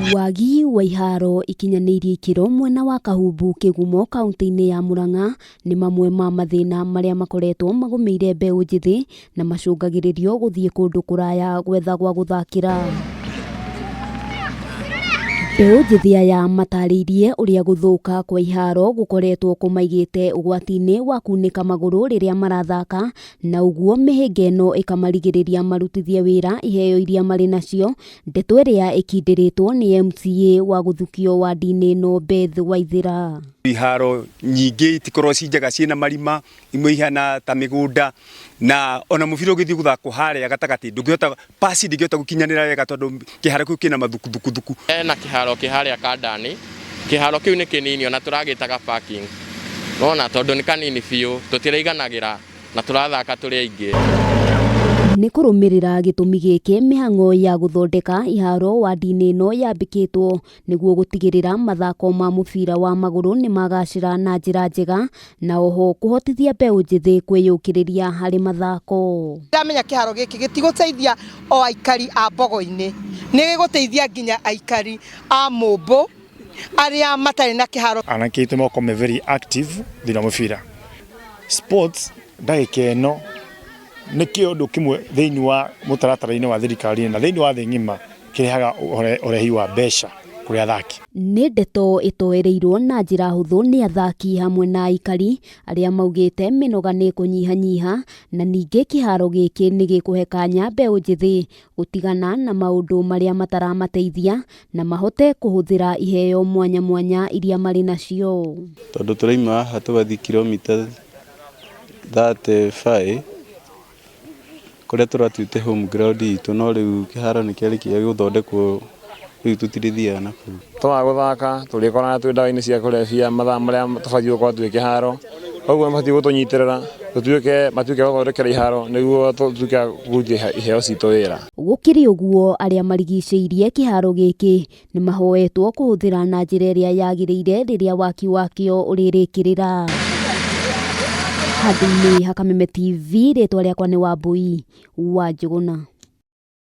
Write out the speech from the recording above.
Wagi wa iharo ikinyanĩirie ikĩro mwena wa Kahumbu Kĩgumo kaunti-inĩ ya Murang'a nĩ mamwe ma mathĩna marĩa makoretwo magũmĩire mbeũ njĩthĩ na macũngagĩrĩrio gũthiĩ kũndũ kũraya gwetha gwa gũthakĩra. Mbeũ njĩthĩ aya matarĩirie ũrĩa gũthũka kwa iharo gũkoretwo kũmaigĩte ũgwati-inĩ wa kunĩka magũrũ rĩrĩa marathaka, na ũguo mĩhĩnga ĩno ĩkamarigĩrĩria marutithie wĩra iheo iria marĩ nacio. Ndeto ĩrĩa ĩkindĩrĩtwo nĩ MCA wa gũthukio wadi-inĩ ĩno Beth Waithĩra. Iharo nyingĩ itikorwo ci njega ciĩna marima, imwe ihana ta mĩgũnda, na ona mũbira ũgĩthiĩ gũthakwo harĩa gatagatĩ ndũngĩhota pasi ndĩngĩhota gũkinyanĩra wega tondũ kĩharo kĩu kĩna mathukuthuku. Na kĩharo kĩharĩa Kandani, kĩharo kĩu nĩ kĩnini ona tũragĩtaga parking. Nona tondũ nĩ kanini biũ tũtiraiganagĩra na tũrathaka tũrĩ aingĩ. Nĩ kũrũmĩrĩra gĩtũmi gĩkĩ mĩhang'o ya gũthondeka iharo wadi-inĩ ĩno yambĩkĩtwo nĩguo gũtigĩrĩra mathako ma mũbira wa magũrũ nĩ magacĩra na njĩra njega, na oho kũhotithia mbeũ njĩthĩ kwĩyũkĩrĩria harĩ mathako. Ndamenya kĩharo gĩkĩ gĩtigũteithia o aikari a Mbogo-inĩ, nĩ gĩgũteithia nginya aikari a Mũmbũ arĩa matarĩ na kĩharo. Anake itũ moko very active thĩinĩ wa mũbira. Sports ndagĩka ĩno nĩ kĩũndũ kĩmwe thĩinĩ wa mũtaratara-inĩ wa thirikari na thĩinĩ wa thĩ ng'ima kĩrehaga ũrehi wa mbeca kũrĩ athaki. Nĩ ndeto ĩtoereirwo na njĩra hũthũ nĩ athaki hamwe na aikari arĩa maugĩte mĩnoga nĩ kũnyihanyiha, na ningĩ kĩharo gĩkĩ nĩ gĩkũhe kanya mbeũ njĩthĩ gũtigana na maũndũ marĩa mataramateithia na mahote kũhũthĩra iheo mwanya mwanya iria marĩ nacio. Tondũ tũraima haha tũgathiĩ kilomita 35 kũrĩa tũratuĩte home ground itũ, no rĩu kĩharo nĩ kĩarĩkia gũthondekwo rĩu tũtirithiaga nakũu. Twaga gũthaka tũrĩkorana twĩ ndawa-inĩ cia kũrebia mathaa marĩa tũbatiĩ gũkorwo twĩ kĩharo, koguo mabatiĩ gũtũnyitĩrĩra matuĩke gũthondekera iharo nĩguo tũtuĩke kũrutia iheo citũ wĩra. Gũkĩrĩ ũguo arĩa marigicĩirie kĩharo gĩkĩ nĩ mahoetwo kũhũthĩra na njĩra ĩrĩa yagĩrĩire rĩrĩa waki wakĩo ũrĩrĩkĩrĩra. Handũ-inĩ ha Kameme TV, rĩtwa rĩakwa nĩ Wambui wa Njũgũna.